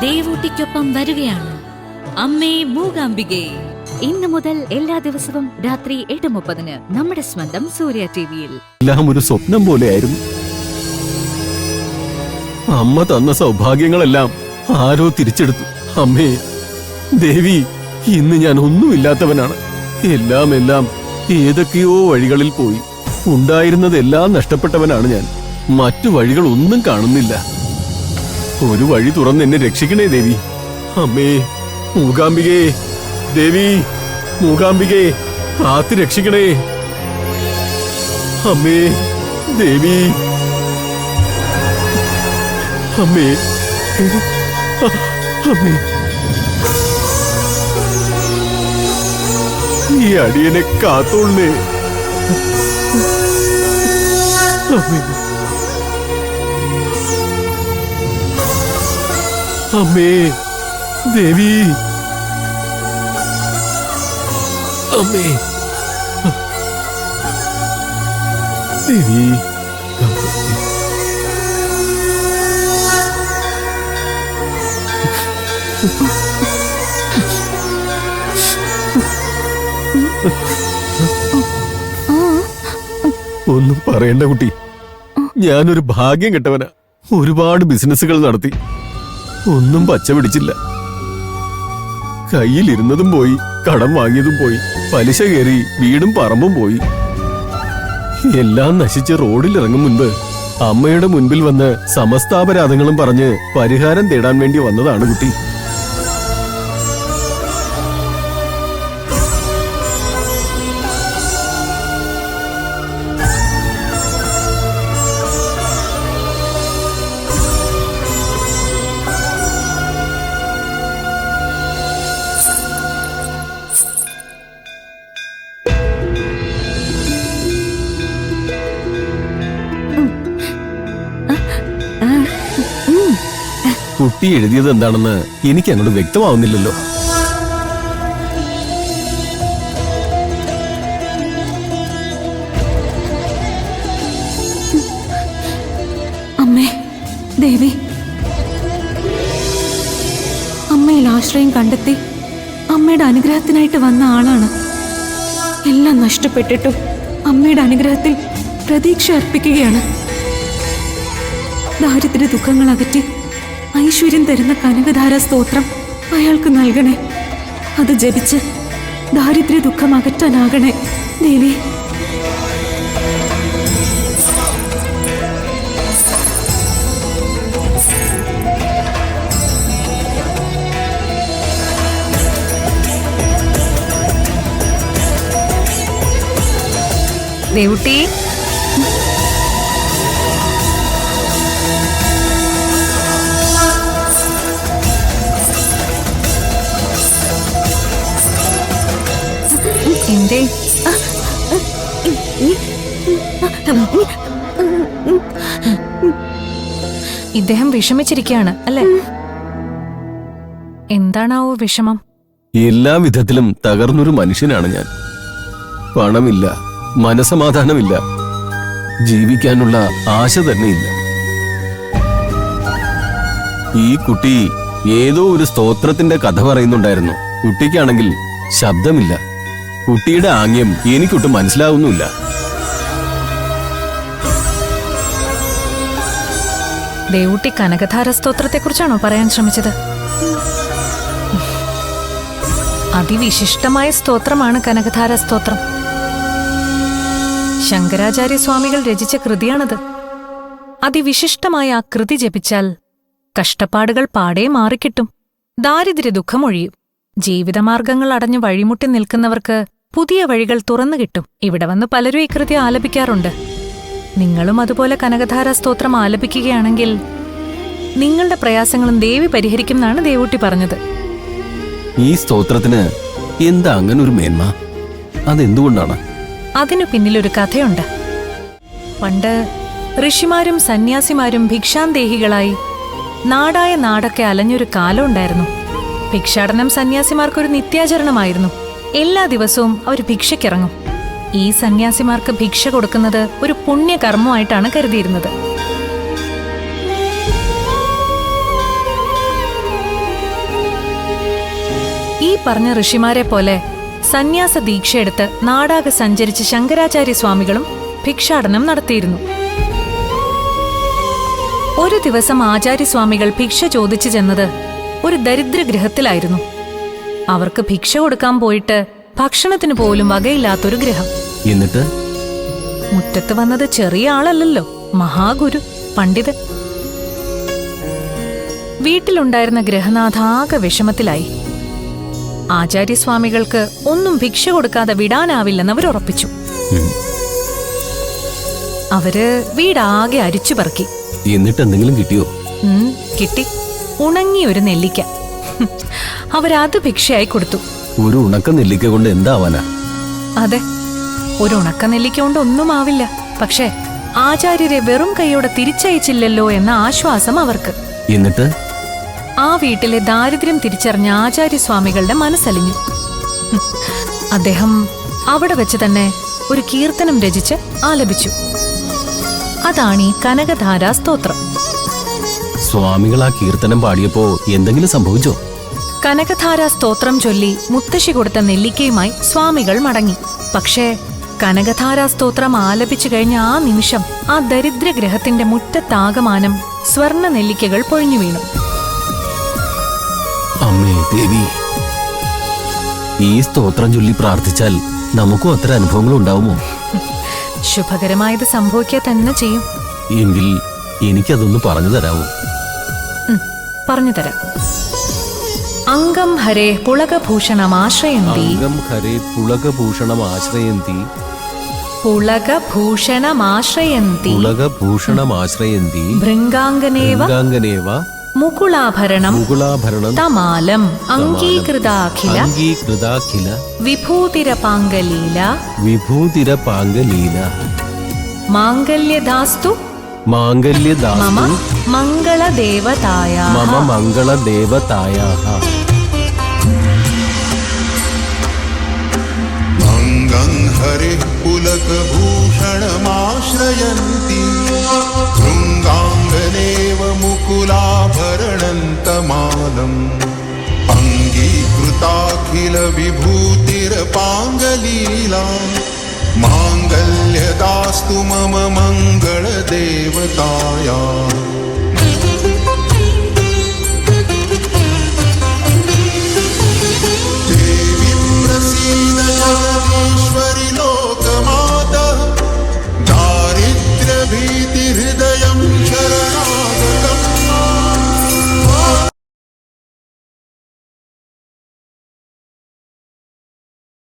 ദേവൂട്ടിക്കൊപ്പം വരികയാണ് അമ്മേ മൂകാംബികെ. ഇന്നു മുതൽ എല്ലാ ദിവസവും രാത്രി 8:30 നമ്മുടെ സ്വന്തം സൂര്യ ടിവിയിൽ. എല്ലാം ഒരു സ്വപ്നം പോലെയായിരുന്നു. അമ്മ തന്ന സൗഭാഗ്യങ്ങളെല്ലാം ആരോ തിരിച്ചെടുത്തു. അമ്മേ ദേവി, ഇന്ന് ഞാൻ ഒന്നുമില്ലാത്തവനാണ്. എല്ലാം ഏതൊക്കെയോ വഴികളിൽ പോയി. ഉണ്ടായിരുന്നതെല്ലാം നഷ്ടപ്പെട്ടവനാണ് ഞാൻ. മറ്റു വഴികൾ ഒന്നും കാണുന്നില്ല. ഒരു വഴി തുറന്ന് എന്നെ രക്ഷിക്കണേ ദേവി. അമ്മേ മൂകാംബികേ, ദേവി മൂകാംബികേ, കാത്ത് രക്ഷിക്കണേ. അമ്മേ ദേവി, അമ്മേ അമ്മേ, ഈ അടിയനെ കാത്തോളേ. അമ്മേ അമ്മേ ദേവി, അമ്മേ ദേവി. ഒന്നും പറയണ്ട കുട്ടി, ഞാനൊരു ഭാഗ്യം കെട്ടവനാ. ഒരുപാട് ബിസിനസ്സുകൾ നടത്തി, ഒന്നും പച്ച പിടിച്ചില്ല. കയ്യിലിരുന്നതും പോയി, കടം വാങ്ങിയതും പോയി, പലിശ കയറി വീടും പറമ്പും പോയി. എല്ലാം നശിച്ച് റോഡിലിറങ്ങും മുൻപ് അമ്മയുടെ മുൻപിൽ വന്ന് സമസ്താപരാധങ്ങളും പറഞ്ഞ് പരിഹാരം തേടാൻ വേണ്ടി വന്നതാണ് കുട്ടി. കുട്ടി എഴുതിയത് എന്താണെന്ന് എനിക്ക് അങ്ങോട്ട് വ്യക്തമാവുന്നില്ലല്ലോ. അമ്മേ ദേവി, അമ്മയിൽ ആശ്രയം കണ്ടെത്തി അമ്മയുടെ അനുഗ്രഹത്തിനായിട്ട് വന്ന ആളാണ്. എല്ലാം നഷ്ടപ്പെട്ടിട്ടും അമ്മയുടെ അനുഗ്രഹത്തിൽ പ്രതീക്ഷ അർപ്പിക്കുകയാണ്. ദാരിദ്ര്യ ദുഃഖങ്ങൾ അകറ്റി ഐശ്വര്യം തരുന്ന കനകധാര സ്തോത്രം അയാൾക്ക് നൽകണേ. അത് ജപിച്ച് ദാരിദ്ര്യ ദുഃഖം അകറ്റാനാകണേ ദേവി. ദേവുട്ടി, എന്തേ ഇദ്ദേഹം വിഷമിച്ചിരിക്കുകയാണ് അല്ലേ? എന്താണാവോ വിഷമം? എല്ലാ വിധത്തിലും തകർന്നൊരു മനുഷ്യനാണ് ഞാൻ. പണമില്ല, മനസമാധാനമില്ല, ജീവിക്കാനുള്ള ആശ തന്നെയില്ല. ഈ കുട്ടി ഏതോ ഒരു സ്തോത്രത്തിന്റെ കഥ പറയുന്നുണ്ടായിരുന്നു. കുട്ടിക്കാണെങ്കിൽ ശബ്ദമില്ല. കുട്ടിയുടെ ആംഗ്യം എനിക്കൊട്ടും മനസ്സിലാവുന്നില്ല. ദേവുട്ടി കനകധാര സ്തോത്രത്തെക്കുറിച്ചാണോ പറയാൻ ശ്രമിച്ചത്? അതിവിശിഷ്ടമായ സ്തോത്രമാണ് കനകധാര സ്തോത്രം. ശങ്കരാചാര്യ സ്വാമികൾ രചിച്ച കൃതിയാണത്. അതിവിശിഷ്ടമായ ആ കൃതി ജപിച്ചാൽ കഷ്ടപ്പാടുകൾ പാടെ മാറിക്കിട്ടും, ദാരിദ്ര്യ ദുഃഖമൊഴിയും. ജീവിതമാർഗങ്ങൾ അടഞ്ഞു വഴിമുട്ടി നിൽക്കുന്നവർക്ക് പുതിയ വഴികൾ തുറന്നു കിട്ടും. ഇവിടെ വന്ന് പലരും ഈ കൃതി ആലപിക്കാറുണ്ട്. നിങ്ങളും അതുപോലെ കനകധാര സ്തോത്രം ആലപിക്കുകയാണെങ്കിൽ നിങ്ങളുടെ പ്രയാസങ്ങളും ദേവി പരിഹരിക്കും എന്നാണ് ദേവൂട്ടി പറഞ്ഞത്. ഈ സ്തോത്രത്തിന് എന്താ അങ്ങനെ ഒരു മേന്മ? അതെന്തുകൊണ്ടാണ്? അതിനു പിന്നിലൊരു കഥയുണ്ട്. പണ്ട് ഋഷിമാരും സന്യാസിമാരും ഭിക്ഷാന്തേഹികളായി നാടായ നാടൊക്കെ അലഞ്ഞൊരു കാലം ഉണ്ടായിരുന്നു. ഭിക്ഷാടനം സന്യാസിമാർക്കൊരു നിത്യാചരണമായിരുന്നു. എല്ലാ ദിവസവും അവർ ഭിക്ഷയ്ക്കിറങ്ങും. ഈ സന്യാസിമാർക്ക് ഭിക്ഷ കൊടുക്കുന്നത് ഒരു പുണ്യകർമ്മമായിട്ടാണ് കരുതിയിരുന്നത്. പറഞ്ഞ ഋഷിമാരെ പോലെ സന്യാസ ദീക്ഷയെടുത്ത് നാടാകെ സഞ്ചരിച്ച ശങ്കരാചാര്യ സ്വാമികളും ഭിക്ഷാടനം നടത്തിയിരുന്നു. ഒരു ദിവസം ആചാര്യസ്വാമികൾ ഭിക്ഷ ചോദിച്ചു ചെന്നത് ഒരു ദരിദ്രഗൃഹത്തിലായിരുന്നു. അവർക്ക് ഭിക്ഷ കൊടുക്കാൻ പോയിട്ട് ഭക്ഷണത്തിന് പോലും വകയില്ലാത്തൊരു ഗൃഹം. എന്നിട്ട് മുറ്റത്ത് വന്നത് ചെറിയ ആളല്ലല്ലോ, മഹാഗുരു, പണ്ഡിതൻ. വീട്ടിലുണ്ടായിരുന്ന ഗൃഹനാഥ ആകെ വിഷമത്തിലായി. ആചാര്യസ്വാമികൾക്ക് ഒന്നും ഭിക്ഷ കൊടുക്കാതെ വിടാനാവില്ലെന്ന് അവരുറപ്പിച്ചു. അവര് വീടാകെ അരിച്ചുപറക്കി. എന്നിട്ട് എന്തെങ്കിലും കിട്ടിയോ? കിട്ടി. ഉണങ്ങിയൊരു നെല്ലിക്ക. അവരത് ഭിക്ഷയായി കൊടുത്തു. ഒരു ഉണക്ക നെല്ലിക്ക കൊണ്ട് എന്താവാനാ? അതെ, ഒരു ഉണക്ക നെല്ലിക്ക കൊണ്ട് ഒന്നും ആവില്ല. പക്ഷേ ആചാര്യരെ വെറും കൈയോടെ തിരിച്ചയച്ചില്ലല്ലോ എന്ന ആശ്വാസം അവർക്ക്. എന്നിട്ട് ആ വീട്ടിലെ ദാരിദ്ര്യം തിരിച്ചറിഞ്ഞ ആചാര്യസ്വാമികളുടെ മനസ്സലിഞ്ഞു. അദ്ദേഹം അവിടെ വെച്ച് തന്നെ ഒരു കീർത്തനം രചിച്ച് ആലപിച്ചു. അതാണ് ഈ കനകധാരാ സ്തോത്രം. സ്വാമികൾ ആ കീർത്തനം പാടിയപ്പോ എന്തെങ്കിലും സംഭവിച്ചോ? കനകധാരാ സ്തോത്രം ചൊല്ലി മുത്തശ്ശി കൊടുത്ത നെല്ലിക്കയുമായി സ്വാമികൾ മടങ്ങി. പക്ഷേ കനകധാരാ സ്തോത്രം ആലപിച്ചു കഴിഞ്ഞ ആ നിമിഷം ആ ദരിദ്രഗ്രഹത്തിന്റെ മുറ്റത്താകമാനം സ്വർണ്ണ നെല്ലിക്കകൾ പൊഴിഞ്ഞു വീണു. അമ്മേ ദേവി, ഈ സ്തോത്രം ചൊല്ലി പ്രാർത്ഥിച്ചാൽ നമുക്കും അത്തരം അനുഭവങ്ങൾ ഉണ്ടാവുമോ? ശുഭകരമായത് സംഭവിക്കുക തന്നെ ചെയ്യും. എങ്കിൽ എനിക്കതൊന്ന് പറഞ്ഞു തരാമോ? പറഞ്ഞുതരാം. അംഗം ഹരേ പുളകഭൂഷണമാശ്രയന്തി. അംഗം ഹരേ പുളകഭൂഷണമാശ്രയന്തി. പുളകഭൂഷണമാശ്രയന്തി. പുളകഭൂഷണമാശ്രയന്തി. ഭൃംഗാംഗനേവ മുകുളാഭരണം തമാലം അംഗീകൃതാഖില വിഭൂതിരപാംഗലീല മാംഗല്യദാസ്തു മമ മംഗളദേവതായാഃ. അംഗം ഹരേ പുലകഭൂഷണമാശ്രയന്തി ഭൃംഗാംഗനേവ മുകുലാഭരണം തമാലം അംഗീകൃതാഖില വിഭൂതിരപാംഗലീലാ മാംഗല്യദാസ്തു മമ മംഗളദേവതായാഃ.